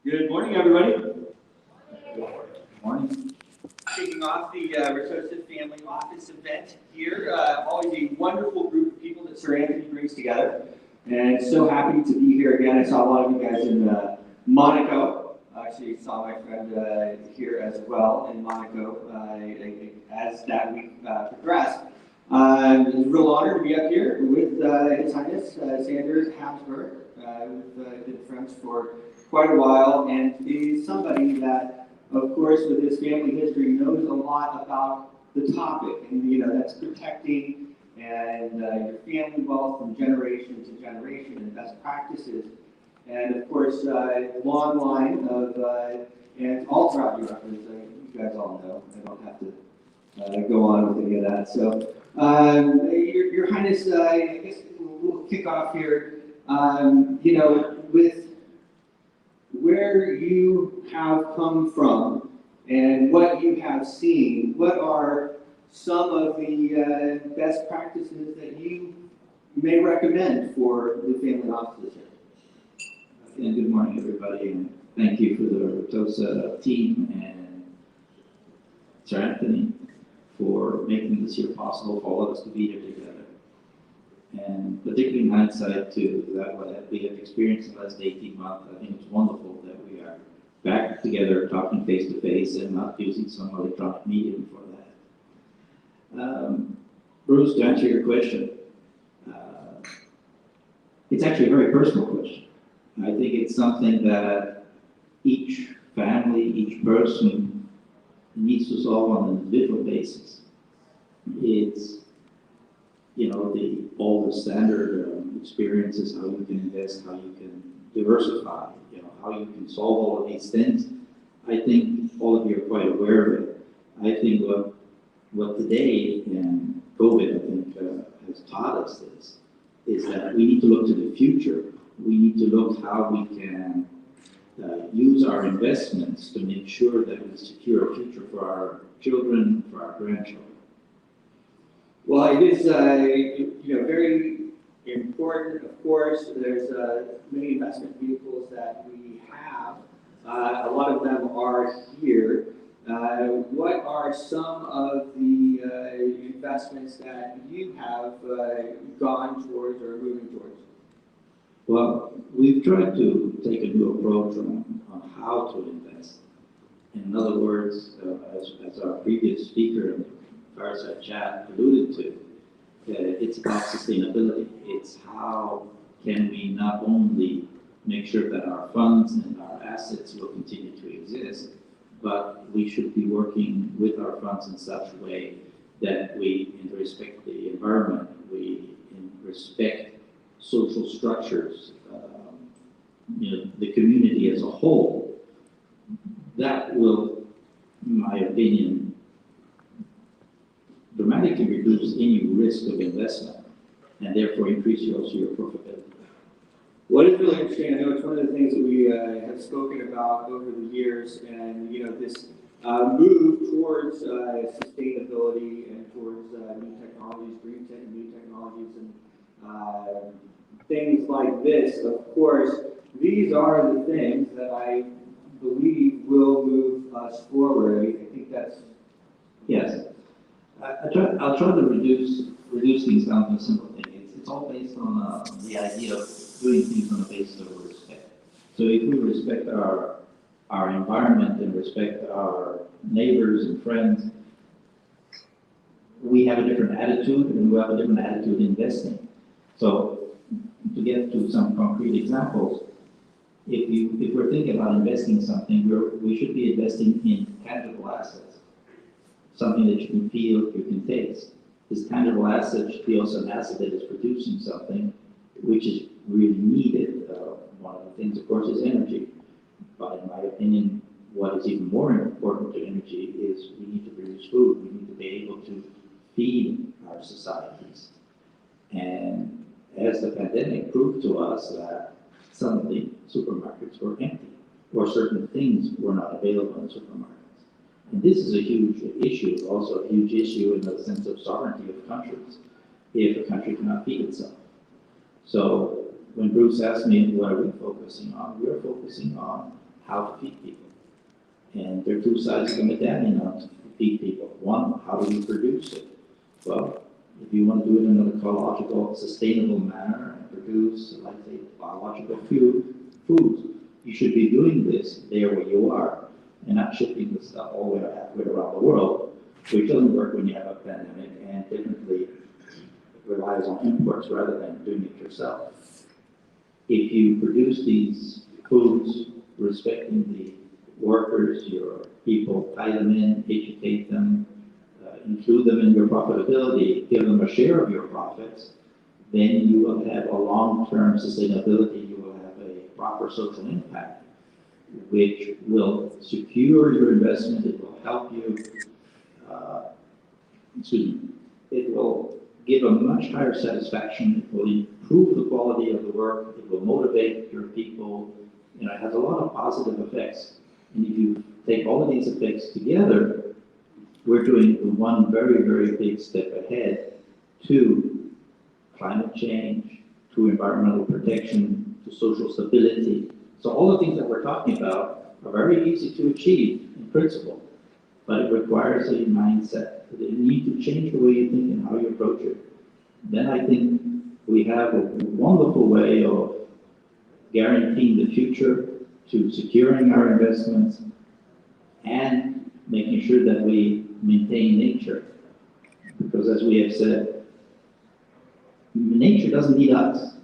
Good morning, everybody. Good morning. Kicking off the Ritossa Family Office event here. Always a wonderful group of people that Sir Anthony brings together. And so happy to be here again. I saw a lot of you guys in Monaco. I actually saw my friend here as well in Monaco as that week progressed. It's a real honor to be up here with His Highness Sandor Habsburg. We've been friends for quite a while, and he's somebody that, of course, with his family history, knows a lot about the topic, and that's protecting and your family wealth from generation to generation and best practices, and of course, long line of and all throughout Europe, as you guys all know. I don't have to go on with any of that. So, Your Highness, I guess we'll kick off here. With where you have come from and what you have seen, what are some of the best practices that you may recommend for the family offices here? And good morning, everybody, and thank you for the Ritossa team and Sir Anthony for making this year possible for all of us to be here together. And particularly in hindsight to that what we have experienced in the last 18 months, I think it's wonderful that we are back together talking face to face and not using some electronic medium for that. Bruce, to answer your question, it's actually a very personal question. I think it's something that each family, each person needs to solve on an individual basis. It's all the standard experiences, how you can invest, how you can diversify, how you can solve all of these things. I think all of you are quite aware of it. I think what today and COVID, I think, has taught us is that we need to look to the future. We need to look how we can use our investments to make sure that we secure a future for our children, for our grandchildren. Well, it is very important. Of course, there's many investment vehicles that we have. A lot of them are here. What are some of the investments that you have gone towards or moving towards? Well, we've tried to take a new approach on how to invest. In other words, as our previous speaker in the Fireside chat alluded to, it's about sustainability. It's how can we not only make sure that our funds and our assets will continue to exist, but we should be working with our funds in such a way that we respect the environment, we respect social structures, the community as a whole. That will, in my opinion, dramatically reduce any risk of investment and therefore increase also your profitability. What is really interesting, I know it's one of the things that we have spoken about over the years, and this move towards sustainability and towards new technologies, green tech, new technologies, and things like this. Of course, these are the things that I believe will move us forward. I think that's... Yes. I'll try to reduce things down to a simple thing. It's all based on the idea of doing things on the basis of respect. So if we respect our environment and respect our neighbors and friends, we have a different attitude, and we have a different attitude in investing. So to get to some concrete examples, if we're thinking about investing in something, we should be investing in tangible assets. Something that you can feel, you can taste. This tangible asset should be also an asset that is producing something which is really needed. One of the things, of course, is energy. But in my opinion, what is even more important to energy is we need to produce food. We need to be able to feed our societies. And as the pandemic proved to us that suddenly supermarkets were empty, or certain things were not available in supermarkets. And this is a huge issue, also a huge issue in the sense of sovereignty of countries, if a country cannot feed itself. So when Bruce asked me what are we focusing on, we're focusing on how to feed people. And there are two sides of the medallion on to feed people. One, how do we produce it? Well, if you want to do it in an ecological, sustainable manner and produce, like say, biological foods, you should be doing this there where you are and not shipping the stuff all the way halfway around the world, which doesn't work when you have a pandemic and typically relies on imports rather than doing it yourself. If you produce these foods respecting the workers, your people, tie them in, educate them, include them in your profitability, give them a share of your profits, then you will have a long-term sustainability, you will have a proper social impact, which will secure your investment, it will help you, it will give a much higher satisfaction, it will improve the quality of the work, it will motivate your people, it has a lot of positive effects. And if you take all of these effects together, we're doing one very, very big step ahead to climate change, to environmental protection, to social stability. So all the things that we're talking about are very easy to achieve in principle, but it requires a mindset. You need to change the way you think and how you approach it. Then I think we have a wonderful way of guaranteeing the future, to securing our investments, and making sure that we maintain nature. Because as we have said, nature doesn't need us,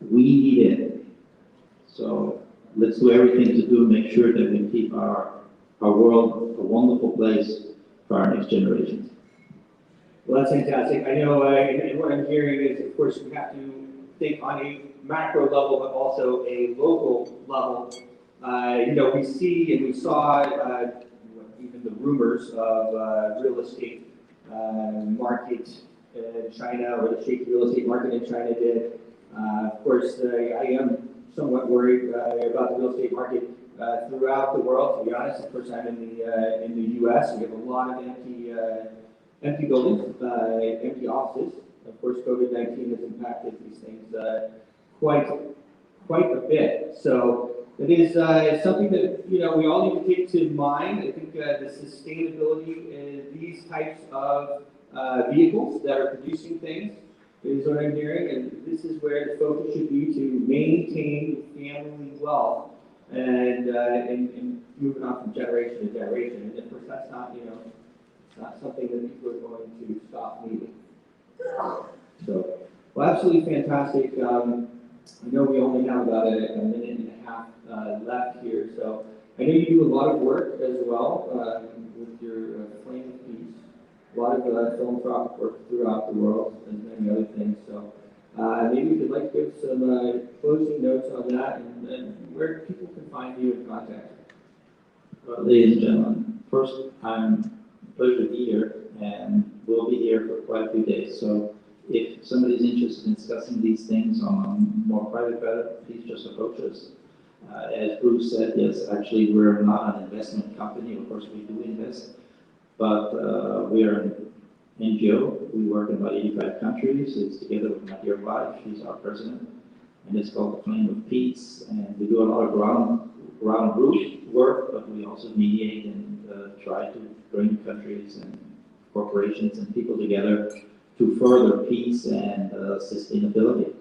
we need it. So let's do everything to make sure that we keep our world a wonderful place for our next generations. Well, that's fantastic. I know, and what I'm hearing is, of course, we have to think on a macro level, but also a local level. We see and we saw even the rumors of real estate market in China, or the shaky real estate market in China did. Of course, I am somewhat worried about the real estate market throughout the world. To be honest, of course, I'm in the U.S. We have a lot of empty buildings, empty offices. Of course, COVID-19 has impacted these things quite a bit. So it is something that we all need to take to mind. I think the sustainability in these types of vehicles that are producing things is what I'm hearing, and this is where the focus should be, to maintain family wealth and moving on from generation to generation. And of course, that's not not something that people are going to stop needing. So, well, absolutely fantastic. I know we only have about a minute and a half left here, so I know you do a lot of work as well with your Flame of Peace, a lot of philanthropic work throughout the world, and many other things. So maybe if you'd like to give some closing notes on that, and where people can find you and contact you. Well, ladies and gentlemen, first, I'm pleasure to be here, and we'll be here for quite a few days. So if somebody's interested in discussing these things on a more private matter, please just approach us. As Bruce said, yes, actually we're not an investment company. Of course, we do invest, but we are an NGO. We work in about 85 countries. It's together with my dear wife. She's our president, and it's called the Flame of Peace. And we do a lot of ground root work, but we also mediate and try to bring countries and corporations and people together to further peace and sustainability.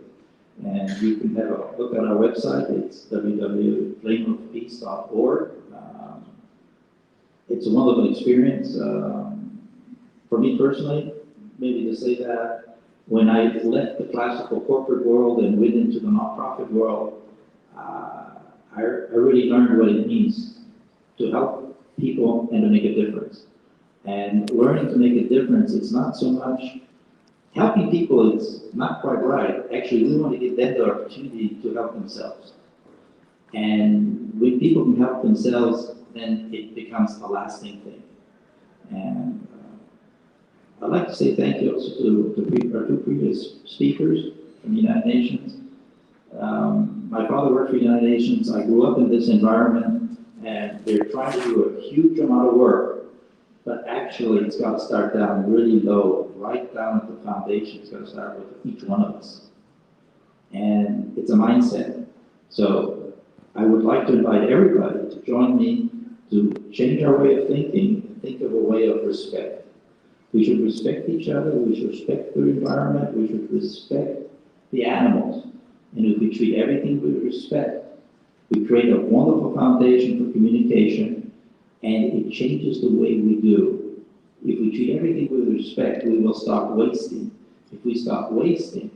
And you can have a look at our website. It's www.flameofpeace.org. It's a wonderful experience. For me personally, maybe to say that when I left the classical corporate world and went into the nonprofit world, I really learned what it means to help people and to make a difference. And learning to make a difference, it's not so much helping people, it's not quite right. Actually, we want to give them the opportunity to help themselves. And when people can help themselves, then it becomes a lasting thing. And I'd like to say thank you also to our two previous speakers from the United Nations. My father worked for the United Nations. I grew up in this environment, and they're trying to do a huge amount of work, but actually it's got to start down really low, right down at the foundation. It's got to start with each one of us. And it's a mindset. So I would like to invite everybody to join me to change our way of thinking and think of a way of respect. We should respect each other, we should respect the environment, we should respect the animals. And if we treat everything with respect, we create a wonderful foundation for communication, and it changes the way we do. If we treat everything with respect, we will stop wasting. If we stop wasting,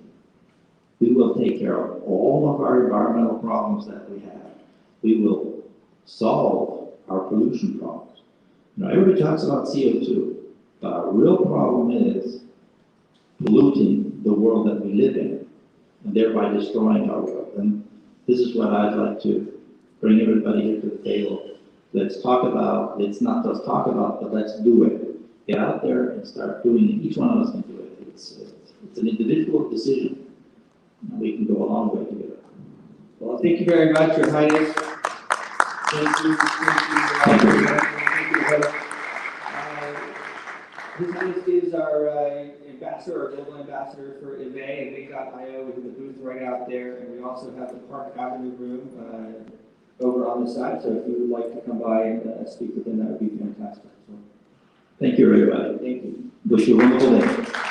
we will take care of all of our environmental problems that we have. We will solve our pollution problems. Now, everybody talks about CO2, but our real problem is polluting the world that we live in, and thereby destroying our world. And this is what I'd like to bring everybody here to the table. Let's talk about, let's not just talk about, but let's do it. Get out there and start doing it. Each one of us can do it. It's an individual decision. And we can go a long way together. Well, thank you very much, Your Highness. Thank you. His Highness is our ambassador, our global ambassador for EVE.io. We have a booth right out there, and we also have the Park Avenue room over on the side. So if you would like to come by and speak with them, that would be fantastic. So, thank you, everybody. thank you. Wish you a wonderful day.